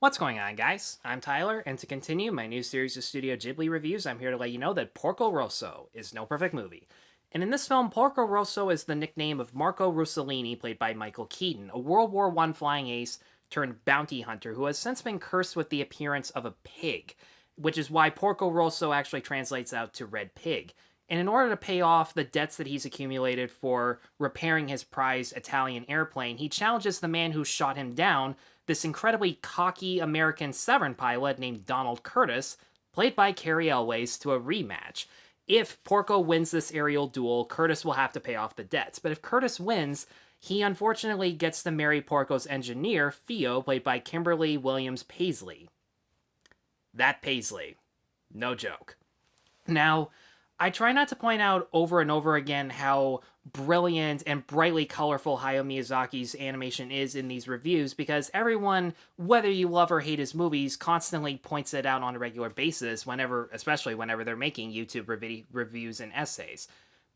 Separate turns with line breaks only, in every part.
What's going on, guys? I'm Tyler, and to continue my new series of Studio Ghibli reviews, I'm here to let you know that Porco Rosso is no perfect movie. And in this film, Porco Rosso is the nickname of Marco Rossolini, played by Michael Keaton, a World War I flying ace turned bounty hunter who has since been cursed with the appearance of a pig, which is why Porco Rosso actually translates out to red pig. And in order to pay off the debts that he's accumulated for repairing his prized Italian airplane, he challenges the man who shot him down, this incredibly cocky American Severn pilot named Donald Curtis, played by Cary Elwes, to a rematch. If Porco wins this aerial duel, Curtis will have to pay off the debts. But if Curtis wins, he unfortunately gets to marry Porco's engineer, Theo, played by Kimberly Williams Paisley. That Paisley. No joke. Now, I try not to point out over and over again how brilliant and brightly colorful Hayao Miyazaki's animation is in these reviews, because everyone, whether you love or hate his movies, constantly points it out on a regular basis, especially whenever they're making YouTube reviews and essays.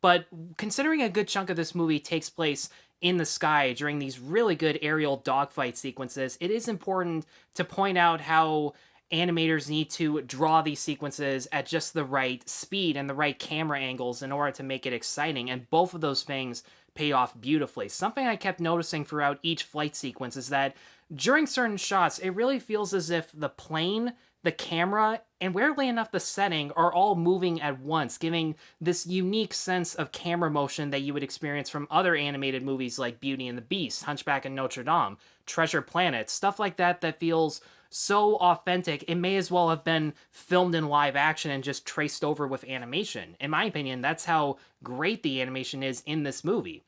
But considering a good chunk of this movie takes place in the sky during these really good aerial dogfight sequences, it is important to point out how animators need to draw these sequences at just the right speed and the right camera angles in order to make it exciting, and both of those things pay off beautifully. Something I kept noticing throughout each flight sequence is that during certain shots, it really feels as if the plane, the camera, and weirdly enough the setting are all moving at once, giving this unique sense of camera motion that you would experience from other animated movies like Beauty and the Beast, Hunchback of Notre Dame, Treasure Planet, stuff like that that feels so authentic, it may as well have been filmed in live action and just traced over with animation. In my opinion, that's how great the animation is in this movie.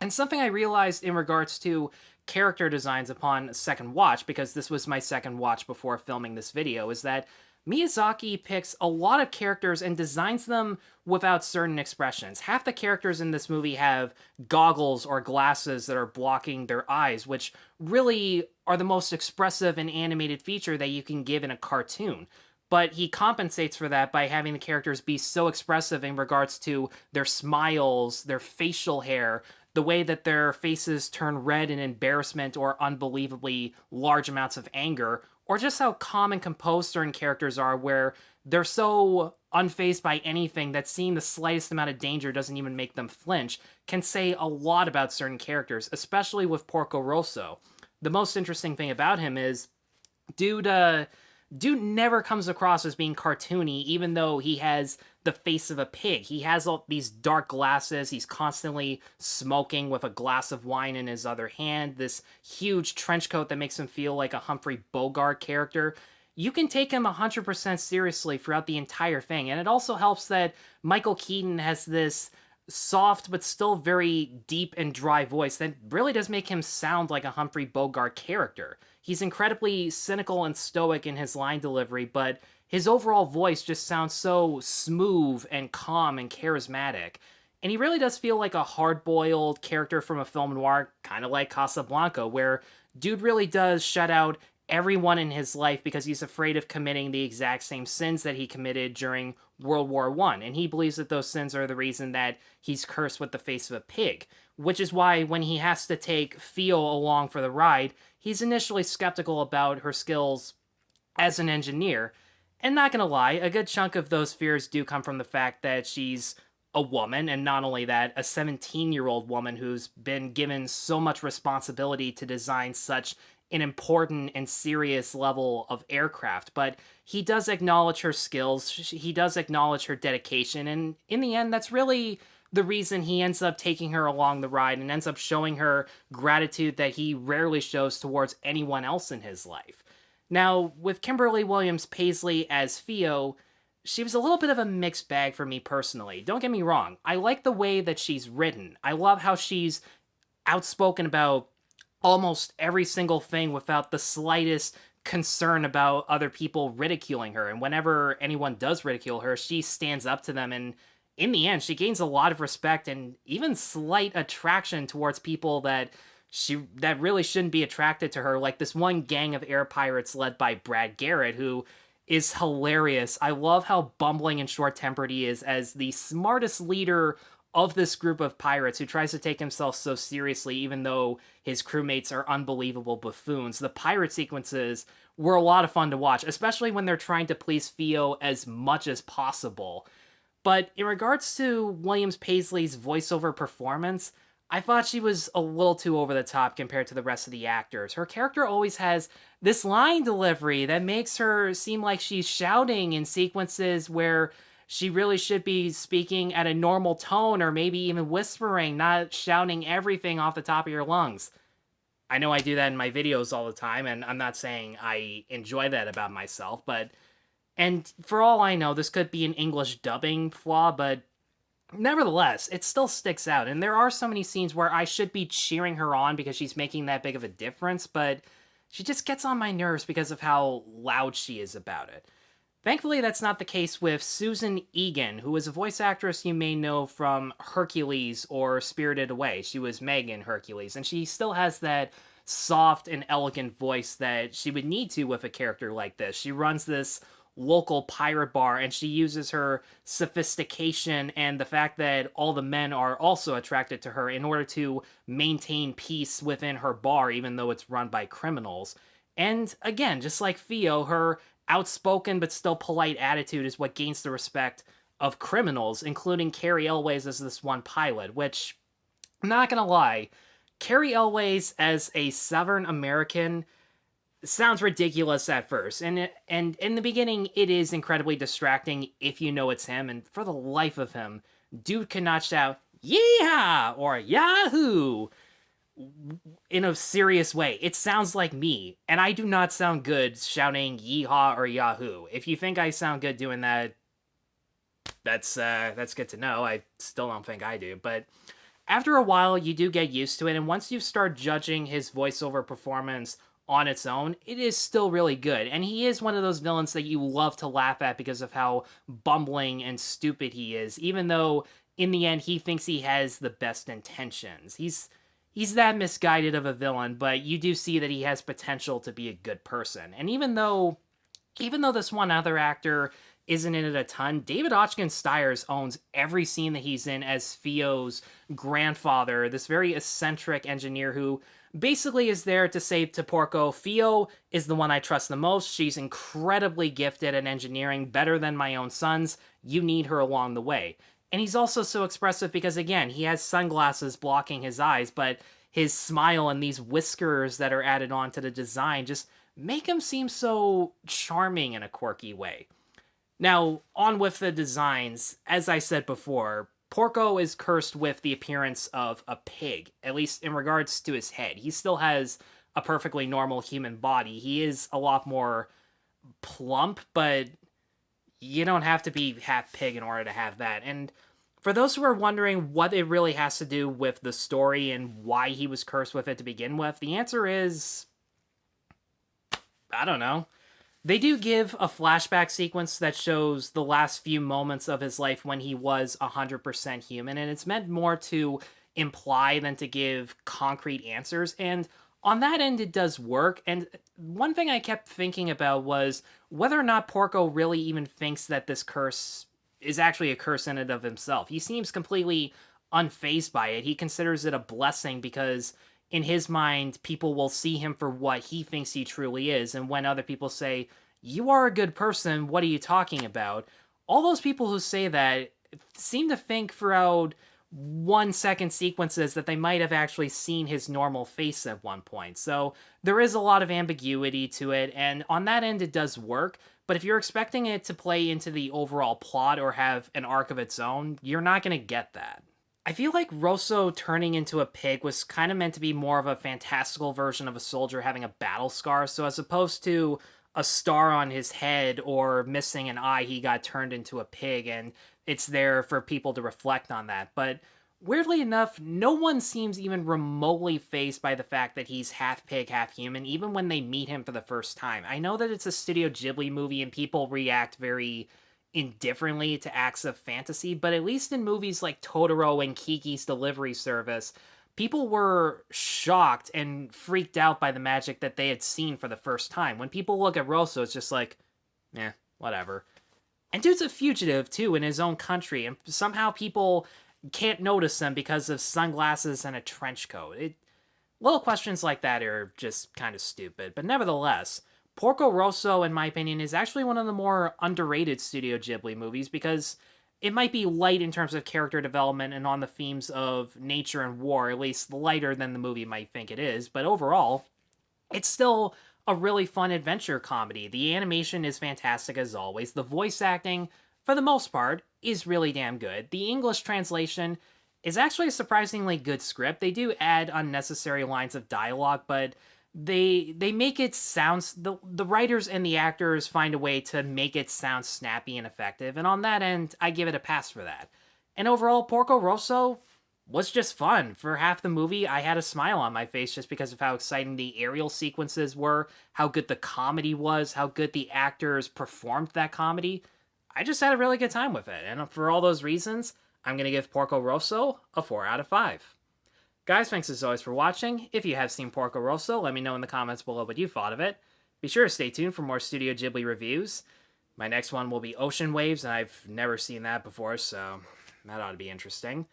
And something I realized in regards to character designs upon second watch, because this was my second watch before filming this video, is that Miyazaki picks a lot of characters and designs them without certain expressions. Half the characters in this movie have goggles or glasses that are blocking their eyes, which really are the most expressive and animated feature that you can give in a cartoon. But he compensates for that by having the characters be so expressive in regards to their smiles, their facial hair, the way that their faces turn red in embarrassment or unbelievably large amounts of anger, or just how calm and composed certain characters are, where they're so unfazed by anything that seeing the slightest amount of danger doesn't even make them flinch, can say a lot about certain characters, especially with Porco Rosso. The most interesting thing about him is dude never comes across as being cartoony, even though he has the face of a pig. He has all these dark glasses. He's constantly smoking with a glass of wine in his other hand. This huge trench coat that makes him feel like a Humphrey Bogart character. You can take him 100% seriously throughout the entire thing. And it also helps that Michael Keaton has this soft but still very deep and dry voice that really does make him sound like a Humphrey Bogart character. He's incredibly cynical and stoic in his line delivery, but his overall voice just sounds so smooth and calm and charismatic. And he really does feel like a hard-boiled character from a film noir, kind of like Casablanca, where dude really does shut out everyone in his life because he's afraid of committing the exact same sins that he committed during World War I, and he believes that those sins are the reason that he's cursed with the face of a pig, which is why when he has to take Theo along for the ride, he's initially skeptical about her skills as an engineer. And not gonna lie, a good chunk of those fears do come from the fact that she's a woman, and not only that, a 17-year-old woman who's been given so much responsibility to design such an important and serious level of aircraft. But he does acknowledge her skills, he does acknowledge her dedication, and in the end, that's really the reason he ends up taking her along the ride and ends up showing her gratitude that he rarely shows towards anyone else in his life. Now, with Kimberly Williams Paisley as Theo, she was a little bit of a mixed bag for me personally. Don't get me wrong, I like the way that she's written. I love how she's outspoken about almost every single thing without the slightest concern about other people ridiculing her. And whenever anyone does ridicule her, she stands up to them, and in the end, she gains a lot of respect and even slight attraction towards people that really shouldn't be attracted to her, like this one gang of air pirates led by Brad Garrett, who is hilarious. I love how bumbling and short-tempered he is as the smartest leader of this group of pirates who tries to take himself so seriously even though his crewmates are unbelievable buffoons. The pirate sequences were a lot of fun to watch, especially when they're trying to please Theo as much as possible. But in regards to Williams Paisley's voiceover performance, I thought she was a little too over the top compared to the rest of the actors. Her character always has this line delivery that makes her seem like she's shouting in sequences where she really should be speaking at a normal tone or maybe even whispering, not shouting everything off the top of your lungs. I know I do that in my videos all the time, and I'm not saying I enjoy that about myself, but... And for all I know, this could be an English dubbing flaw, but nevertheless, it still sticks out. And there are so many scenes where I should be cheering her on because she's making that big of a difference, but she just gets on my nerves because of how loud she is about it. Thankfully, that's not the case with Susan Egan, who is a voice actress you may know from Hercules or Spirited Away. She was Meg in Hercules, and she still has that soft and elegant voice that she would need to with a character like this. She runs this local pirate bar, and she uses her sophistication and the fact that all the men are also attracted to her in order to maintain peace within her bar, even though it's run by criminals. And again, just like Theo, her outspoken but still polite attitude is what gains the respect of criminals, including Carrie Elways as this one pilot, which, I'm not gonna lie, Carrie Elways as a Southern American sounds ridiculous at first, and in the beginning, it is incredibly distracting if you know it's him, and for the life of him, dude cannot shout, "Yeehaw!" or "Yahoo!" in a serious way. It sounds like me, and I do not sound good shouting "Yeehaw" or "Yahoo!" If you think I sound good doing that, that's good to know. I still don't think I do, but after a while, you do get used to it, and once you start judging his voiceover performance on its own, it is still really good. And he is one of those villains that you love to laugh at because of how bumbling and stupid he is, even though in the end he thinks he has the best intentions. He's that misguided of a villain, but you do see that he has potential to be a good person. And even though this one other actor isn't in it a ton, David Ochkin Stiers owns every scene that he's in as Theo's grandfather, this very eccentric engineer who basically is there to say to Porco, Theo is the one I trust the most. She's incredibly gifted at engineering, better than my own sons. You need her along the way. And he's also so expressive because, again, he has sunglasses blocking his eyes, but his smile and these whiskers that are added on to the design just make him seem so charming in a quirky way. Now, on with the designs, as I said before, Porco is cursed with the appearance of a pig, at least in regards to his head. He still has a perfectly normal human body. He is a lot more plump, but you don't have to be half pig in order to have that. And for those who are wondering what it really has to do with the story and why he was cursed with it to begin with, the answer is, I don't know. They do give a flashback sequence that shows the last few moments of his life when he was 100% human, and it's meant more to imply than to give concrete answers, and on that end it does work. And one thing I kept thinking about was whether or not Porco really even thinks that this curse is actually a curse in and of himself. He seems completely unfazed by it. He considers it a blessing because in his mind, people will see him for what he thinks he truly is. And when other people say, "You are a good person, what are you talking about?" all those people who say that seem to think throughout 1 second sequences that they might have actually seen his normal face at one point. So there is a lot of ambiguity to it, and on that end it does work. But if you're expecting it to play into the overall plot or have an arc of its own, you're not going to get that. I feel like Rosso turning into a pig was kind of meant to be more of a fantastical version of a soldier having a battle scar, so as opposed to a star on his head or missing an eye, he got turned into a pig, and it's there for people to reflect on that. But weirdly enough, no one seems even remotely fazed by the fact that he's half pig, half human, even when they meet him for the first time. I know that it's a Studio Ghibli movie and people react very indifferently to acts of fantasy, but at least in movies like Totoro and Kiki's Delivery Service, people were shocked and freaked out by the magic that they had seen for the first time. When people look at Rosso, it's just like, whatever. And dude's a fugitive, too, in his own country, and somehow people can't notice him because of sunglasses and a trench coat. Little questions like that are just kind of stupid, but nevertheless, Porco Rosso, in my opinion, is actually one of the more underrated Studio Ghibli movies because it might be light in terms of character development and on the themes of nature and war, at least lighter than the movie might think it is, but overall, it's still a really fun adventure comedy. The animation is fantastic as always. The voice acting, for the most part, is really damn good. The English translation is actually a surprisingly good script. They do add unnecessary lines of dialogue, but they make it sound the writers and the actors find a way to make it sound snappy and effective, and on that end, I give it a pass for that. And overall, Porco Rosso was just fun. For half the movie, I had a smile on my face just because of how exciting the aerial sequences were, how good the comedy was, how good the actors performed that comedy. I just had a really good time with it, and for all those reasons, I'm going to give Porco Rosso a 4 out of 5. Guys, thanks as always for watching. If you have seen Porco Rosso, let me know in the comments below what you thought of it. Be sure to stay tuned for more Studio Ghibli reviews. My next one will be Ocean Waves, and I've never seen that before, so that ought to be interesting.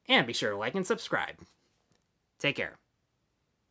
And be sure to like and subscribe. Take care.